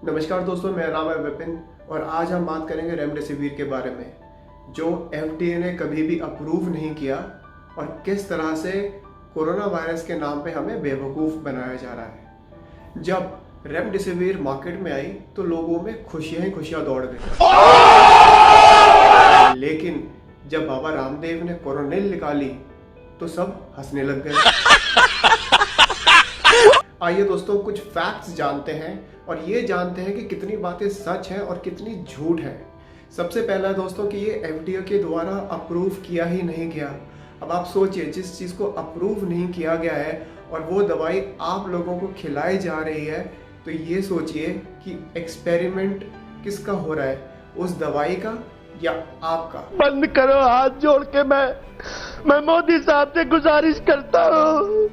नमस्कार दोस्तों, मेरा नाम है विपिन और आज हम बात करेंगे रेमडेसिविर के बारे में, जो FDA ने कभी भी अप्रूव नहीं किया और किस तरह से कोरोना वायरस के नाम पे हमें बेवकूफ़ बनाया जा रहा है। जब रेमडेसिविर मार्केट में आई तो लोगों में खुशियां ही खुशियां दौड़ गई, लेकिन जब बाबा रामदेव ने कोरोनिल निकाली तो सब हंसने लग गए। आइए दोस्तों, कुछ फैक्ट्स जानते हैं और ये जानते हैं कि कितनी बातें सच हैं और कितनी झूठ है। सबसे पहला दोस्तों कि ये FDA के द्वारा अप्रूव किया ही नहीं गया। अब आप सोचिए, जिस चीज़ को अप्रूव नहीं किया गया है और वो दवाई आप लोगों को खिलाई जा रही है, तो ये सोचिए कि एक्सपेरिमेंट किसका हो रहा है, उस दवाई का या आपका। बंद करो, हाथ जोड़ के मैं मोदी साहब से गुजारिश करता हूँ।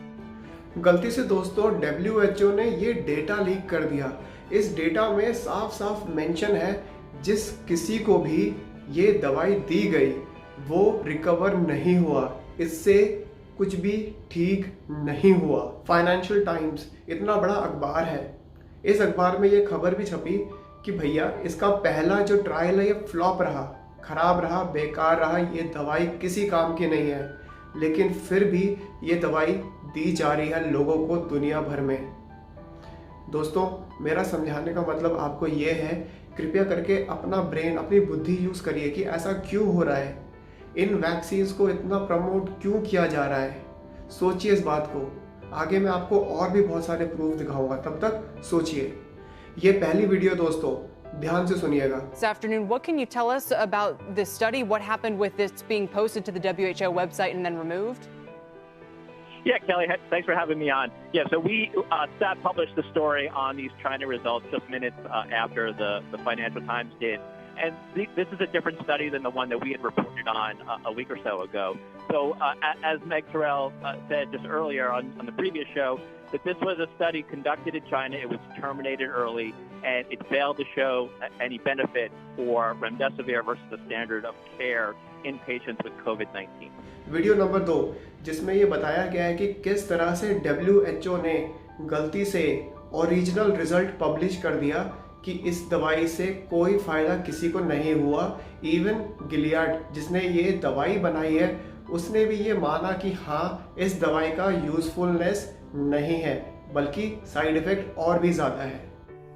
गलती से दोस्तों WHO ने ये डेटा लीक कर दिया। इस डेटा में साफ साफ मेंशन है, जिस किसी को भी ये दवाई दी गई वो रिकवर नहीं हुआ, इससे कुछ भी ठीक नहीं हुआ। फाइनेंशियल टाइम्स इतना बड़ा अखबार है, इस अखबार में ये खबर भी छपी कि भैया इसका पहला जो ट्रायल है ये फ्लॉप रहा, खराब रहा, बेकार रहा, ये दवाई किसी काम की नहीं है, लेकिन फिर भी ये दवाई दी जा रही है लोगों को दुनिया भर में। दोस्तों, मेरा समझाने का मतलब आपको ये है, कृपया करके अपना ब्रेन, अपनी बुद्धि यूज़ करिए कि ऐसा क्यों हो रहा है, इन वैक्सीन्स को इतना प्रमोट क्यों किया जा रहा है। सोचिए इस बात को, आगे मैं आपको और भी बहुत सारे प्रूफ दिखाऊंगा, तब तक सोचिए। ये पहली वीडियो दोस्तों, ध्यान से सुनिएगा। This afternoon, what can you tell us about this study? What happened with this being posted to the WHO website and then removed? Yeah, Kelly, thanks for having me on. Yeah, so we Stat published the story on these China results just minutes after the Financial Times did. And this is a different study than the one that we had reported on a week or so ago. So as Meg Terrell said just earlier on the previous show, that this was a study conducted in China. It was terminated early, and it failed to show any benefit for remdesivir versus the standard of care in patients with COVID-19. Video number 2, जिसमें ये बताया गया है कि किस तरह से WHO ने गलती से ओरिजिनल रिजल्ट पब्लिश कर दिया कि इस दवाई से कोई फ़ायदा किसी को नहीं हुआ। इवन गिलियाड, जिसने ये दवाई बनाई है, उसने भी ये माना कि हाँ, इस दवाई का यूज़फुलनेस नहीं है, बल्कि साइड इफ़ेक्ट और भी ज़्यादा है।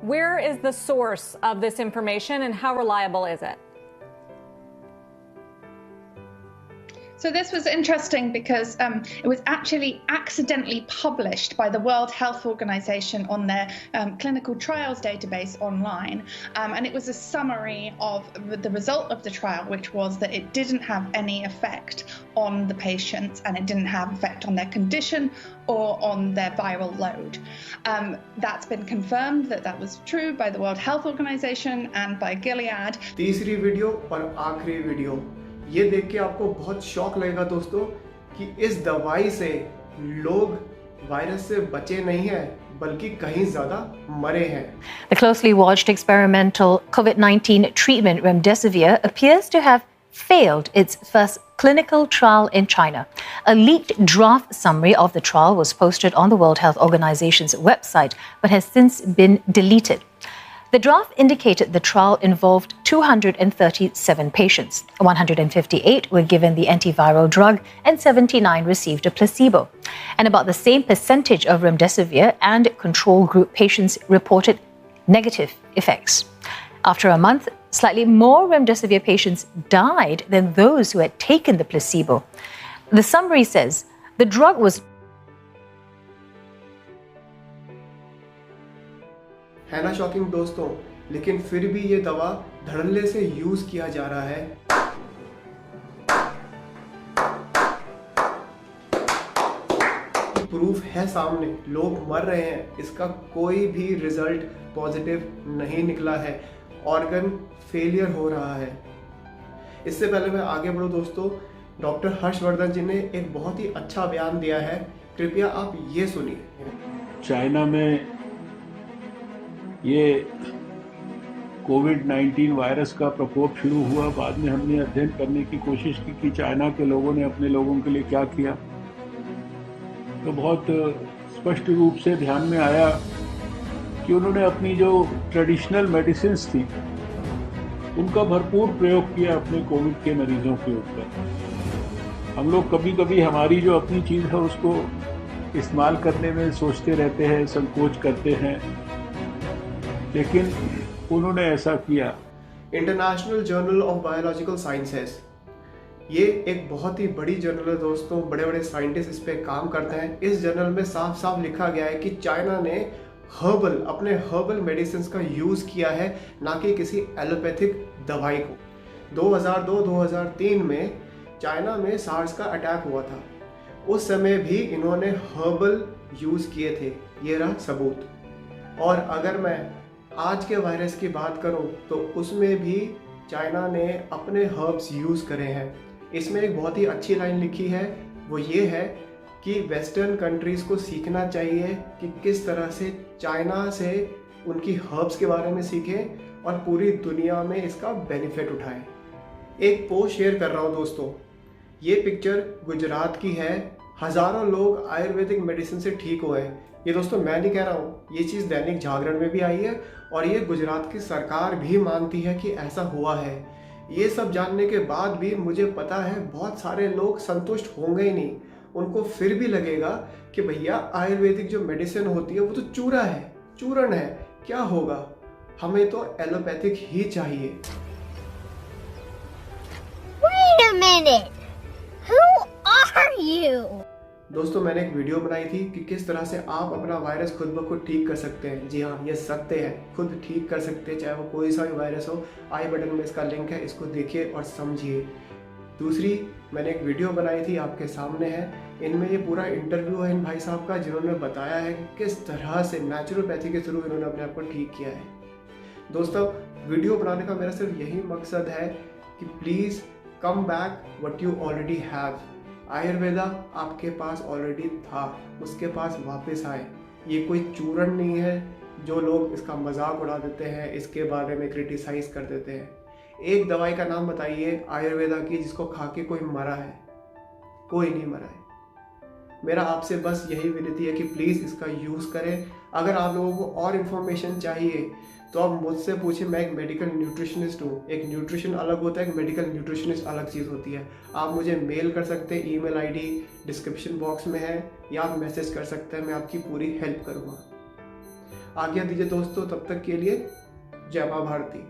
Where is the source of this information and how reliable is it? So this was interesting because it was actually accidentally published by the World Health Organization on their clinical trials database online. And it was a summary of the result of the trial, which was that it didn't have any effect on the patients and it didn't have effect on their condition or on their viral load. That's been confirmed that was true by the World Health Organization and by Gilead. तीसरी video और आखिरी video, ये देख के आपको बहुत shock लगेगा दोस्तों कि इस दवाई से लोग वायरस से बचे नहीं हैं, बल्कि कहीं ज्यादा मरे हैं। The closely watched experimental COVID-19 treatment remdesivir appears to have failed its first clinical trial in China. A leaked draft summary of the trial was posted on the World Health Organization's website, but has since been deleted. The draft indicated the trial involved 237 patients. 158 were given the antiviral drug and 79 received a placebo. And about the same percentage of remdesivir and control group patients reported negative effects. After a month, slightly more remdesivir patients died than those who had taken the placebo. The summary says the drug was है ना shocking दोस्तों, लेकिन फिर भी ये दवा धड़ल्ले से यूज किया जा रहा है। प्रूफ है सामने, लोग मर रहे हैं, इसका कोई भी रिजल्ट पॉजिटिव नहीं निकला है, ऑर्गन फेलियर हो रहा है। इससे पहले मैं आगे बढ़ूं दोस्तों, डॉक्टर हर्षवर्धन जी ने एक बहुत ही अच्छा बयान दिया है, कृपया आप ये सुनिए। चाइना में ये कोविड-19 वायरस का प्रकोप शुरू हुआ, बाद में हमने अध्ययन करने की कोशिश की कि चाइना के लोगों ने अपने लोगों के लिए क्या किया, तो बहुत स्पष्ट रूप से ध्यान में आया कि उन्होंने अपनी जो ट्रेडिशनल मेडिसिन्स थी उनका भरपूर प्रयोग किया अपने कोविड के मरीजों के ऊपर। हम लोग कभी कभी हमारी जो अपनी चीज़ है उसको इस्तेमाल करने में सोचते रहते हैं, संकोच करते हैं, लेकिन उन्होंने ऐसा किया। International journal of biological sciences, ये एक बहुत ही बड़ी जर्नल है दोस्तों, बड़े बड़े साइंटिस्ट इस पे काम करते हैं। इस जर्नल में साफ साफ लिखा गया है कि चाइना ने अपने हर्बल मेडिसिन का यूज़ किया है, ना कि किसी एलोपैथिक दवाई को। 2002-2003 में चाइना में सार्स का अटैक हुआ था, उस समय भी इन्होंने हर्बल यूज़ किए थे, ये रहा सबूत। और अगर मैं आज के वायरस की बात करूं तो उसमें भी चाइना ने अपने हर्ब्स यूज़ करे हैं। इसमें एक बहुत ही अच्छी लाइन लिखी है, वो ये है कि वेस्टर्न कंट्रीज़ को सीखना चाहिए कि किस तरह से चाइना से उनकी हर्ब्स के बारे में सीखें और पूरी दुनिया में इसका बेनिफिट उठाएं। एक पोस्ट शेयर कर रहा हूँ दोस्तों, ये पिक्चर गुजरात की है। हज़ारों लोग आयुर्वेदिक मेडिसिन से ठीक हुए हैं। ये दोस्तों मैं नहीं कह रहा हूँ, ये चीज़ दैनिक जागरण में भी आई है और ये गुजरात की सरकार भी मानती है कि ऐसा हुआ है। ये सब जानने के बाद भी मुझे पता है बहुत सारे लोग संतुष्ट होंगे ही नहीं, उनको फिर भी लगेगा कि भैया आयुर्वेदिक जो मेडिसिन होती है वो तो चूरा है, चूरन है, क्या होगा, हमें तो एलोपैथिक ही चाहिए। Wait a minute. Who are you? दोस्तों मैंने एक वीडियो बनाई थी कि किस तरह से आप अपना वायरस खुद ब खुद ठीक कर सकते हैं। जी हाँ, ये सत्य है, खुद ठीक कर सकते हैं, चाहे वो कोई सा भी वायरस हो। आई बटन में इसका लिंक है, इसको देखिए और समझिए। दूसरी मैंने एक वीडियो बनाई थी, आपके सामने है, इनमें ये पूरा इंटरव्यू है इन भाई साहब का, जिन्होंने बताया है कि किस तरह से नेचुरोपैथी के थ्रू इन्होंने अपने आप को ठीक किया है। दोस्तों वीडियो बनाने का मेरा सिर्फ यही मकसद है कि please come back what you already have. Ayurveda आपके पास ऑलरेडी था, उसके पास वापस आए। ये कोई चूरन नहीं है जो लोग इसका मजाक उड़ा देते हैं, इसके बारे में क्रिटिसाइज कर देते हैं। एक दवाई का नाम बताइए आयुर्वेदा की जिसको खा के कोई मरा है? कोई नहीं मरा है। मेरा आपसे बस यही विनती है कि प्लीज़ इसका यूज़ करें। अगर आप लोगों को और इन्फॉर्मेशन चाहिए तो आप मुझसे पूछें, मैं एक मेडिकल न्यूट्रिशनिस्ट हूँ। एक न्यूट्रिशन अलग होता है, एक मेडिकल न्यूट्रिशनिस्ट अलग चीज़ होती है। आप मुझे मेल कर सकते हैं, ईमेल आईडी डिस्क्रिप्शन बॉक्स में है, या आप मैसेज कर सकते हैं, मैं आपकी पूरी हेल्प करूँगा। आज्ञा दीजिए दोस्तों, तब तक के लिए जय माँ भारती।